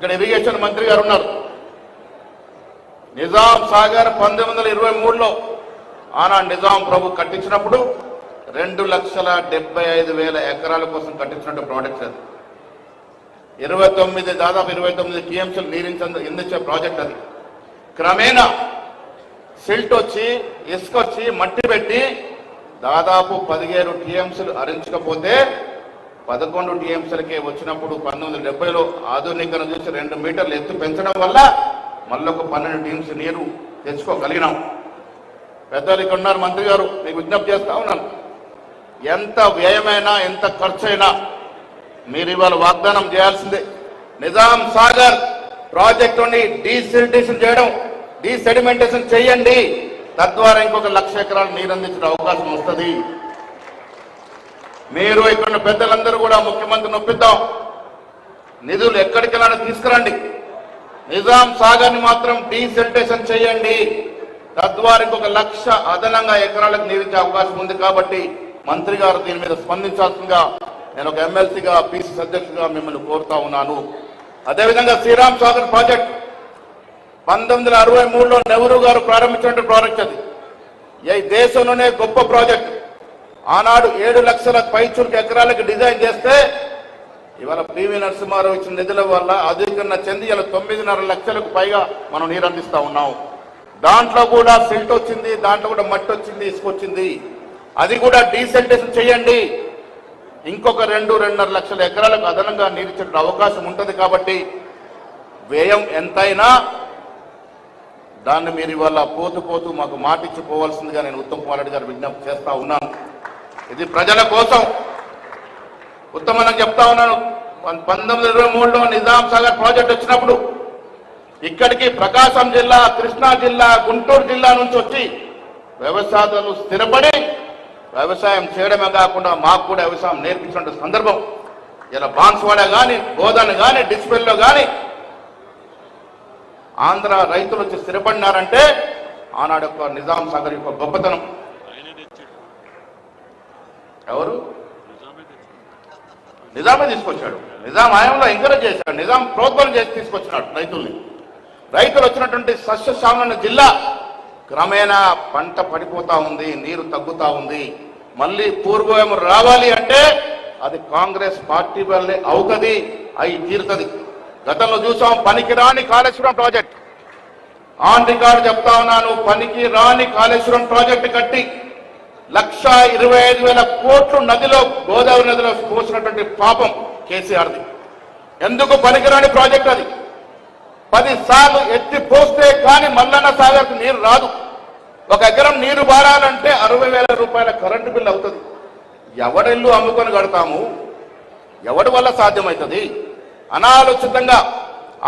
ఇక్కడ ఇరిగేషన్ మంత్రి గారు ఉన్నారు. నిజాం సాగర్ 1923లో ఆనాడు నిజాం ప్రభు కట్టించినప్పుడు 2,75,000 ఎకరాల కోసం కట్టించినట్టు ప్రాజెక్ట్ అది. 29 టీఎంసీలు నీరించే ప్రాజెక్ట్ అది. క్రమేణా సిల్ట్ వచ్చి ఇసుక వచ్చి మట్టి పెట్టి దాదాపు 17 టీఎంసీలు అరించకపోతే 11 టీఎంసీలకే వచ్చినప్పుడు 1970లో ఆధునీకరణ చూసి 2 మీటర్లు ఎత్తు పెంచడం వల్ల మళ్ళొక 12 టీఎంసీ నీరు తెచ్చుకోగలిగినాం. పెద్దలు ఇక్కడ ఉన్నారు, మంత్రి గారు, మీకు విజ్ఞప్తి చేస్తా ఉన్నాను, ఎంత వ్యయమైనా ఎంత ఖర్చు అయినా మీరు ఇవాళ వాగ్దానం చేయాల్సిందే. నిజాం సాగర్ ప్రాజెక్టుని డీసిల్టేషన్ చేయడం, డీసెడిమెంటేషన్ చేయండి, తద్వారా ఇంకొక 1,00,000 ఎకరాలు నీరు అందించిన అవకాశం వస్తుంది. మీరు ఇక్కడ పెద్దలందరూ కూడా ముఖ్యమంత్రిని ఒప్పిద్దాం, నిధులు ఎక్కడికెళ్ళానో తీసుకురండి, నిజాం సాగర్ని మాత్రం డీసిల్టేషన్ చేయండి, తద్వారా ఇంకొక 1,00,000 అదనంగా ఎకరాలకు నీరించే అవకాశం ఉంది. కాబట్టి మంత్రి గారు దీని మీద స్పందించాల్సిందిగా నేను ఒక ఎమ్మెల్సీగా పిసిసి అధ్యక్షుడిగా మిమ్మల్ని కోరుతా ఉన్నాను. అదేవిధంగా శ్రీరామ్ సాగర్ ప్రాజెక్ట్ 1963లో నెహ్రూ గారు ప్రారంభించిన ప్రాజెక్ట్ అది. ఈ దేశంలోనే గొప్ప ప్రాజెక్ట్. ఆనాడు 7 లక్షల పైచులకు ఎకరాలకు డిజైన్ చేస్తే ఇవాళ పివి నరసింహారావు ఇచ్చిన నిధుల వల్ల అధికరణ చెంది ఇలా 9.5 లక్షలకు పైగా మనం నీరు అందిస్తా ఉన్నాం. దాంట్లో కూడా సిల్ట్ వచ్చింది, దాంట్లో కూడా మట్టి వచ్చింది, ఇసుక వచ్చింది. అది కూడా డీసెల్టేషన్ చేయండి, ఇంకొక 2-2.5 లక్షల ఎకరాలకు అదనంగా నీరిచ్చే అవకాశం ఉంటుంది. కాబట్టి వ్యయం ఎంతైనా దాన్ని మీరు ఇవాళ పోతూ మాకు మాటిచ్చిపోవాల్సిందిగా నేను ఉత్తమ్ కుమార్ రెడ్డి గారు విజ్ఞప్తి చేస్తా ఉన్నాను. ఇది ప్రజల కోసం. ఉత్తమని చెప్తా ఉన్నాను, 1923లో నిజాం సాగర్ ప్రాజెక్ట్ వచ్చినప్పుడు ఇక్కడికి ప్రకాశం జిల్లా, కృష్ణా జిల్లా, గుంటూరు జిల్లా నుంచి వచ్చి వ్యవసాయాలు స్థిరపడి వ్యవసాయం చేయడమే కాకుండా మాకు కూడా వ్యవసాయం నేర్పించిన సందర్భం. ఇలా బాన్స్వాడ కానీ, గోదాని కానీ, డిస్పెల్లో కానీ ఆంధ్ర రైతులు వచ్చి స్థిరపడినారంటే ఆనాడు యొక్క నిజాం సాగర్ యొక్క గొప్పతనం. ఎవరు? నిజామే తీసుకొచ్చాడు. నిజాం హయాంలో ఎంకరేజ్ చేశాడు, నిజాం ప్రోత్సాహం చేసి తీసుకొచ్చినాడు రైతుల్ని. రైతులు వచ్చినటువంటి సస్యశ్యామలైన జిల్లా క్రమేణా పంట పడిపోతా ఉంది, నీరు తగ్గుతా ఉంది. మళ్ళీ పూర్వం రావాలి అంటే అది కాంగ్రెస్ పార్టీ వల్లే అవుతుంది, అయి తీరుతుంది. గతంలో చూసాం పనికిరాని కాళేశ్వరం ప్రాజెక్ట్. ఆన్ రికార్డు చెప్తా ఉన్నాను, పనికి రాని కాళేశ్వరం ప్రాజెక్టు కట్టి 1,25,000 కోట్లు నదిలో, గోదావరి నదిలో పోసినటువంటి పాపం కేసీఆర్ది. ఎందుకు పనికిరాని ప్రాజెక్ట్ అది? 10 సార్లు ఎత్తి పోస్తే కానీ మల్లన్న సాగర్కు నీరు రాదు. 1 ఎకరం నీరు బారాలంటే 60,000 రూపాయల కరెంటు బిల్లు అవుతుంది. ఎవడిల్లు అమ్ముకొని కడతాము? ఎవడి వల్ల సాధ్యమవుతుంది? అనాలోచితంగా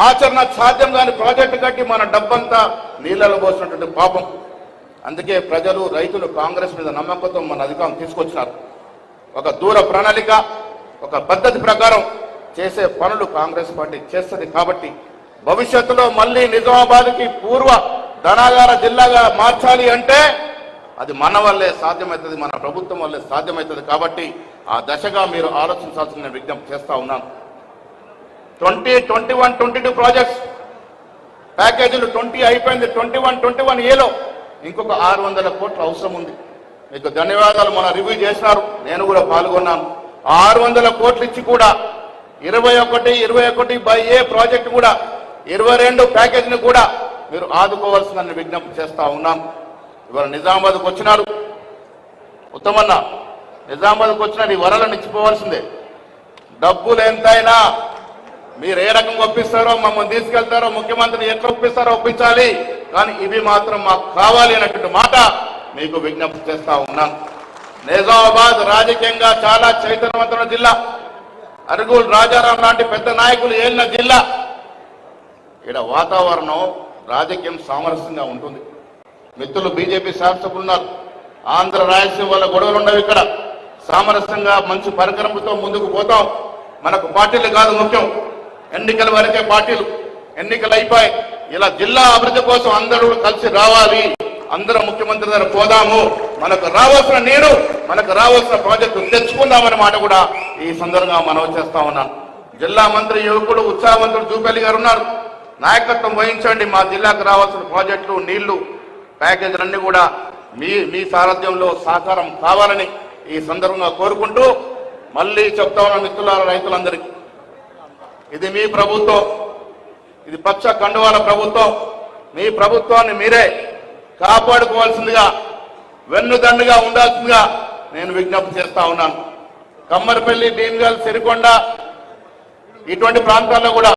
ఆచరణ సాధ్యం కాని ప్రాజెక్టు కట్టి మన డబ్బంతా నీళ్ళలో పోసినటువంటి పాపం. అందుకే ప్రజలు, రైతులు కాంగ్రెస్ మీద నమ్మకంతో మన అధికారం తీసుకొచ్చినారు. ఒక దూర ప్రణాళిక, ఒక పద్ధతి ప్రకారం చేసే పనులు కాంగ్రెస్ పార్టీ చేస్తుంది. కాబట్టి భవిష్యత్తులో మళ్ళీ నిజామాబాద్కి పూర్వ ధనాగార జిల్లాగా మార్చాలి అంటే అది మన వల్లే సాధ్యమవుతుంది, మన ప్రభుత్వం వల్లే సాధ్యమవుతుంది. కాబట్టి ఆ దశగా మీరు ఆలోచించాల్సిన విజ్ఞప్తి చేస్తా ఉన్నాను. 2021-22 ప్రాజెక్ట్స్ ప్యాకేజీలు 20 అయిపోయింది. 21-21ఏలో ఇంకొక 600 కోట్ల అవసరం ఉంది. మీకు ధన్యవాదాలు, మన రివ్యూ చేసినారు, నేను కూడా పాల్గొన్నాను. 600 కోట్లు ఇచ్చి కూడా 21-21/A ప్రాజెక్టు కూడా 22 ప్యాకేజీని కూడా మీరు ఆదుకోవాల్సిందని విజ్ఞప్తి చేస్తా ఉన్నాం. ఇవాళ నిజామాబాద్కు వచ్చినారు ఉత్తమన్న, నిజామాబాద్కు వచ్చినారు, ఈ వరలను ఇచ్చిపోవాల్సిందే. డబ్బులు ఎంతైనా మీరు ఏ రకంగా ఒప్పిస్తారో, మమ్మల్ని తీసుకెళ్తారో, ముఖ్యమంత్రిని ఎట్లా ఒప్పిస్తారో ఒప్పించాలి, కానీ ఇవి మాత్రం మాకు కావాలి అన్నటువంటి మాట మీకు విజ్ఞప్తి చేస్తా ఉన్నాం. నిజామాబాద్ రాజకీయంగా చాలా చైతన్యవంతమైన జిల్లా. అరుగులు రాజారాం లాంటి పెద్ద నాయకులు ఏలిన జిల్లా. ఇక్కడ వాతావరణం రాజకీయం సామరస్యంగా ఉంటుంది. మిత్రులు బీజేపీ శాసకులు ఉన్నారు, ఆంధ్ర రాయలసీమ వల్ల గొడవలు ఉండవు. ఇక్కడ సామరస్యంగా మంచి పరికరంతో ముందుకు పోతాం. మనకు పార్టీలు కాదు ముఖ్యం, ఎన్నికల వరకే పార్టీలు. ఎన్నికలు అయిపోయి ఇలా జిల్లా అభివృద్ధి కోసం అందరూ కలిసి రావాలి, అందరం ముఖ్యమంత్రి దగ్గర పోదాము, మనకు రావాల్సిన నీరు, మనకు రావాల్సిన ప్రాజెక్టు తెచ్చుకుందామనే మాట కూడా ఈ సందర్భంగా మనం చేస్తా ఉన్నాను. జిల్లా మంత్రి యువకుడు ఉత్సాహవంతుడు జూపల్లి గారు ఉన్నారు. నాయకత్వం వహించండి. మా జిల్లాకు రావాల్సిన ప్రాజెక్టులు, నీళ్లు, ప్యాకేజీలన్నీ కూడా మీ సారథ్యంలో సహకారం కావాలని ఈ సందర్భంగా కోరుకుంటూ మళ్ళీ చెప్తా ఉన్న మిత్రులారా, రైతులందరికీ ఇది మీ ప్రభుత్వం, ఇది పచ్చ కండువాల ప్రభుత్వం. మీ ప్రభుత్వాన్ని మీరే కాపాడుకోవాల్సిందిగా, వెన్నుదండుగా ఉండాల్సిందిగా నేను విజ్ఞప్తి చేస్తా ఉన్నాను. కమ్మరిపల్లి, భీమ్గల్, సిరికొండ ఇటువంటి ప్రాంతాల్లో కూడా